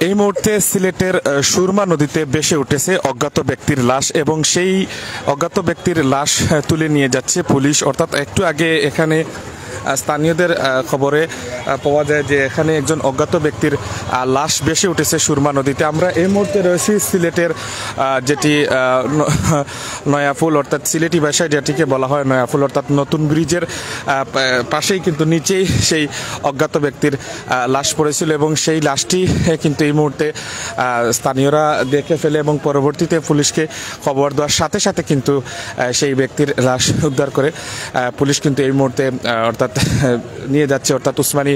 এই মুহূর্তে সিলেটের সুরমা নদীতে ভেসে উঠেছে অজ্ঞাত ব্যক্তির লাশ এবং সেই অজ্ঞাত ব্যক্তির লাশ তুলে নিয়ে যাচ্ছে পুলিশ। অর্থাৎ একটু আগে এখানে স্থানীয়দের খবরে পাওয়া যায় যে এখানে একজন অজ্ঞাত ব্যক্তির লাশ ভেসে উঠেছে সুরমা নদীতে। আমরা এই মুহূর্তে রয়েছি সিলেটের যেটি নয়াফুল, অর্থাৎ সিলেটি ভাষায় যেটিকে বলা হয় নয়াফুল, অর্থাৎ নতুন ব্রিজের পাশেই কিন্তু নিচেই সেই অজ্ঞাত ব্যক্তির লাশ পড়েছিল এবং সেই লাশটি কিন্তু এই মুহূর্তে স্থানীয়রা দেখে ফেলে এবং পরবর্তীতে পুলিশকে খবর দেওয়ার সাথে সাথে কিন্তু সেই ব্যক্তির লাশ উদ্ধার করে পুলিশ কিন্তু এই মুহূর্তে অর্থাৎ নিয়ে যাচ্ছে। অর্থাৎ উসমানী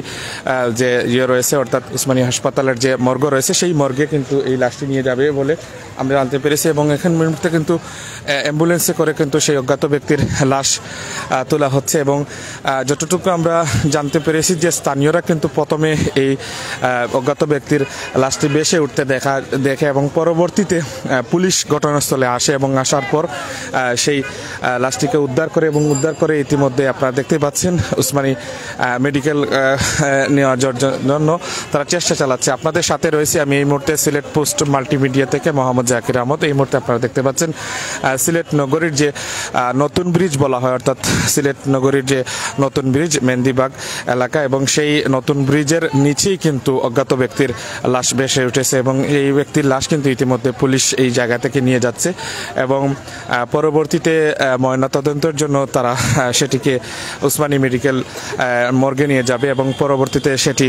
যে রয়েছে, অর্থাৎ উসমানী হাসপাতালের যে মর্গ রয়েছে সেই মর্গে কিন্তু এই লাশটি নিয়ে যাবে বলে আমরা জানতে পেরেছি এবং এখান মুহূর্তে কিন্তু অ্যাম্বুলেন্সে করে কিন্তু সেই অজ্ঞাত ব্যক্তির লাশ তোলা হচ্ছে এবং যতটুকু আমরা জানতে পেরেছি যে স্থানীয়রা কিন্তু প্রথমে এই অজ্ঞাত ব্যক্তির লাশটি ভেসে উঠতে দেখে এবং পরবর্তীতে পুলিশ ঘটনাস্থলে আসে এবং আসার পর সেই লাশটিকে উদ্ধার করে এবং উদ্ধার করে ইতিমধ্যে আপনারা দেখতে পাচ্ছেন উসমানী মেডিকেল নেওয়ার জন্য তারা চেষ্টা চালাচ্ছে। আপনাদের সাথে রয়েছে আমি এই মুহূর্তে সিলেট পোস্ট মাল্টিমিডিয়া থেকে মোহাম্মদ জাকির আহমদ। এই মুহূর্তে আপনারা দেখতে পাচ্ছেন সিলেট নগরীর যে নতুন ব্রিজ বলা হয়, অর্থাৎ সিলেট নগরীর যে নতুন ব্রিজ মেহেন্দিবাগ এলাকা এবং সেই নতুন ব্রিজের নিচেই কিন্তু অজ্ঞাত ব্যক্তির লাশ ভেসে উঠেছে এবং এই ব্যক্তির লাশ কিন্তু ইতিমধ্যে পুলিশ এই জায়গা থেকে নিয়ে যাচ্ছে এবং পরবর্তীতে ময়নাতদন্তের জন্য তারা সেটিকে উসমানী মেডিকেল মর্গে নিয়ে যাবে এবং পরবর্তীতে সেটি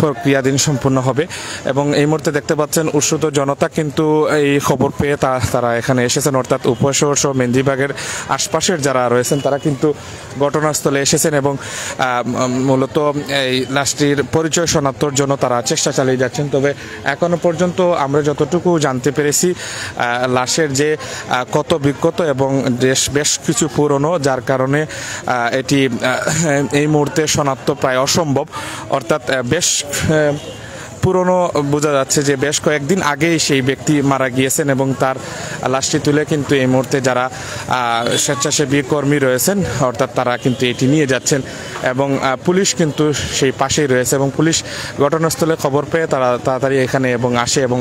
প্রক্রিয়াধীন সম্পূর্ণ হবে এবং এই মুহূর্তে দেখতে পাচ্ছেন উৎসুক জনতা কিন্তু এই খবর পেয়ে তারা এখানে এসেছেন, অর্থাৎ উপশহর সহ মেহেন্দিবাগের আশপাশের যারা রয়েছেন তারা কিন্তু ঘটনাস্থলে এসেছেন এবং মূলত এই লাশটির পরিচয় শনাক্তর জন্য তারা চেষ্টা চালিয়ে যাচ্ছেন। তবে এখনো পর্যন্ত আমরা যতটুকু জানতে পেরেছি লাশের যে কত বিক্ষত এবং বেশ কিছু পুরনো, যার কারণে এটি এই মুহূর্তে শনাক্ত প্রায় অসম্ভব। অর্থাৎ বেশ পুরনো বোঝা যাচ্ছে যে বেশ কয়েকদিন আগেই সেই ব্যক্তি মারা গিয়েছেন এবং তার লাশটি তুলে কিন্তু এই মুহূর্তে যারা স্বেচ্ছাসেবী কর্মী রয়েছেন অর্থাৎ তারা কিন্তু এটি নিয়ে যাচ্ছেন এবং পুলিশ কিন্তু সেই পাশেই রয়েছে এবং পুলিশ ঘটনাস্থলে খবর পেয়ে তারা তাড়াতাড়ি এখানে এবং আসে এবং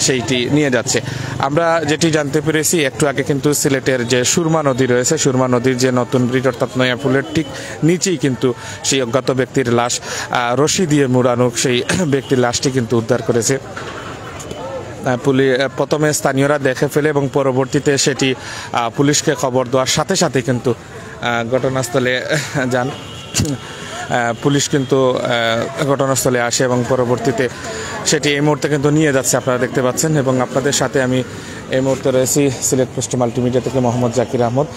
সেইটি নিয়ে যাচ্ছে। আমরা যেটি জানতে পেরেছি একটু আগে কিন্তু সিলেটের যে সুরমা নদী রয়েছে, সুরমা নদীর যে নতুন ব্রিজ অর্থাৎ নয়াফুলের ঠিক নিচেই কিন্তু সেই অজ্ঞাত ব্যক্তির লাশ রশি দিয়ে মুড়ানো সেই ব্যক্তির লাশটি কিন্তু উদ্ধার করেছে প্রথমে স্থানীয়রা দেখে ফেলে এবং পরবর্তীতে সেটি পুলিশকে খবর দেওয়ার সাথে সাথে কিন্তু ঘটনাস্থলে যান। পুলিশ কিন্তু ঘটনাস্থলে আসে এবং পরবর্তীতে সেটি এই মুহূর্তে কিন্তু নিয়ে যাচ্ছে আপনারা দেখতে পাচ্ছেন এবং আপনাদের সাথে আমি এই মুহূর্তে রয়েছি সিলেট পোস্ট মাল্টিমিডিয়া থেকে মোহাম্মদ জাকির আহমদ।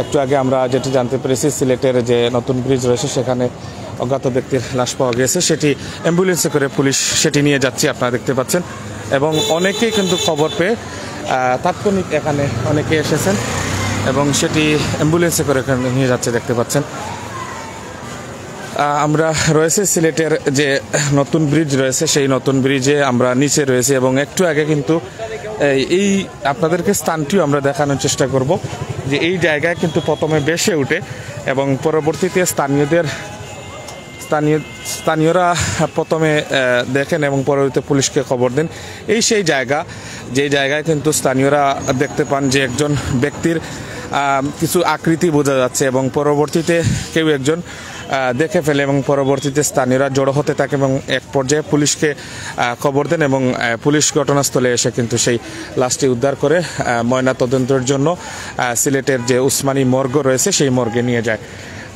একটু আগে আমরা যেটি জানতে পেরেছি সিলেটের যে নতুন ব্রিজ রয়েছে সেখানে অজ্ঞাত ব্যক্তির লাশ পাওয়া গেছে, সেটি অ্যাম্বুলেন্সে করে পুলিশ সেটি নিয়ে যাচ্ছে আপনারা দেখতে পাচ্ছেন এবং অনেকেই কিন্তু খবর পেয়ে তাৎক্ষণিক এখানে অনেকে এসেছেন এবং সেটি অ্যাম্বুলেন্সে করে এখানে নিয়ে যাচ্ছে দেখতে পাচ্ছেন। আমরা রয়েছে সিলেটের যে নতুন ব্রিজ রয়েছে সেই নতুন ব্রিজে আমরা নিচে রয়েছি এবং একটু আগে কিন্তু এই আপনাদেরকে স্থানটিও আমরা দেখানোর চেষ্টা করব যে এই জায়গায় কিন্তু প্রথমে ভেসে উঠে এবং পরবর্তীতে স্থানীয়রা প্রথমে দেখেন এবং পরবর্তীতে পুলিশকে খবর দেন। এই সেই জায়গা যে জায়গায় কিন্তু স্থানীয়রা দেখতে পান যে একজন ব্যক্তির কিছু আকৃতি বোঝা যাচ্ছে এবং পরবর্তীতে কেউ একজন দেখে ফেলে এবং পরবর্তীতে স্থানীয়রা জড়ো হতে থাকে এবং এক পর্যায়ে পুলিশকে খবর দেন এবং পুলিশ ঘটনাস্থলে এসে কিন্তু সেই লাশটি উদ্ধার করে ময়নাতদন্তের জন্য সিলেটের যে উসমানী মর্গ রয়েছে সেই মর্গে নিয়ে যায়।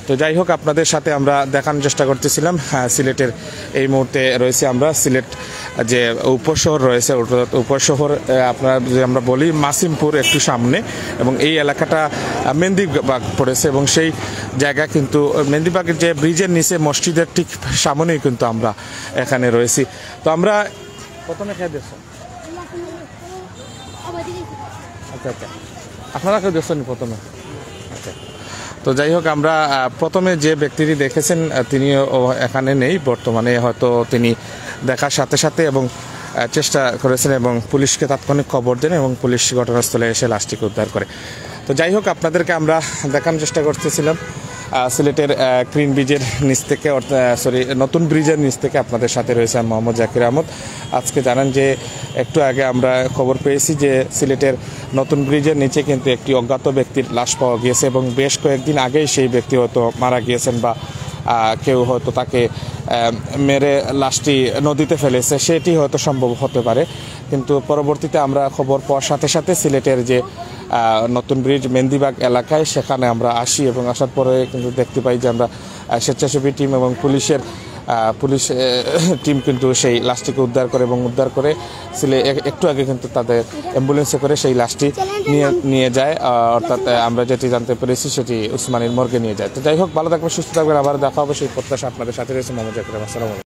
তো যাই হোক আপনাদের সাথে আমরা দেখানোর চেষ্টা করতেছিলাম সিলেটের এই মুহূর্তে রয়েছে আমরা সিলেট যে উপশহর রয়েছে উপশহর আপনারা যে আমরা বলি মাসিমপুর একটু সামনে এবং এই এলাকাটা মেহেন্দিবাগ পড়েছে এবং সেই জায়গা কিন্তু মেহেন্দিবাগের যে ব্রিজের নিচে মসজিদের ঠিক সামনেই কিন্তু আমরা এখানে রয়েছি। তো আমরা প্রথমে খেয়ে দেখছেন আচ্ছা আচ্ছা আপনারা কেউ দেখছেন প্রথমে আচ্ছা। তো যাই হোক আমরা প্রথমে যে ব্যক্তিটি দেখেছেন তিনিও এখানে নেই বর্তমানে, হয়তো তিনি দেখার সাথে সাথে এবং চেষ্টা করেছেন এবং পুলিশকে তাৎক্ষণিক খবর দেন এবং পুলিশ ঘটনাস্থলে এসে লাশটিকে উদ্ধার করে। তো যাই হোক আপনাদেরকে আমরা দেখানোর চেষ্টা করতেছিলাম সিলেটের গ্রিন ব্রিজের নিচ থেকে নতুন ব্রিজের নিচ থেকে আপনাদের সাথে রয়েছে আমি মোহাম্মদ জাকির আহমদ। আজকে জানেন যে একটু আগে আমরা খবর পেয়েছি যে সিলেটের নতুন ব্রিজের নিচে কিন্তু একটি অজ্ঞাত ব্যক্তির লাশ পাওয়া গিয়েছে এবং বেশ কয়েকদিন আগেই সেই ব্যক্তি হয়তো মারা গিয়েছেন বা কেউ হয়তো তাকে মেরে লাশটি নদীতে ফেলেছে, সেটি হয়তো সম্ভব হতে পারে। কিন্তু পরবর্তীতে আমরা খবর পাওয়ার সাথে সাথে সিলেটের যে নতুন ব্রিজ মেন্দিবাগ এলাকায় সেখানে আমরা আসি এবং আসার পরে কিন্তু দেখতে পাই যে আমরা স্বেচ্ছাসেবী টিম এবং পুলিশ টিম কিন্তু সেই লাশটিকে উদ্ধার করে এবং উদ্ধার করে একটু আগে কিন্তু তাদের অ্যাম্বুলেন্সে করে সেই লাশটি নিয়ে যায়, অর্থাৎ আমরা যেটি জানতে পেরেছি সেটি উসমানীর মর্গে নিয়ে যায়। তো যাই হোক, ভালো থাকবেন, সুস্থ থাকবেন, আবার দেখা হবে সেই প্রত্যাশা আপনাদের সাথে রয়েছে মোহাম্মদ জাকির। আসসালামু আলাইকুম।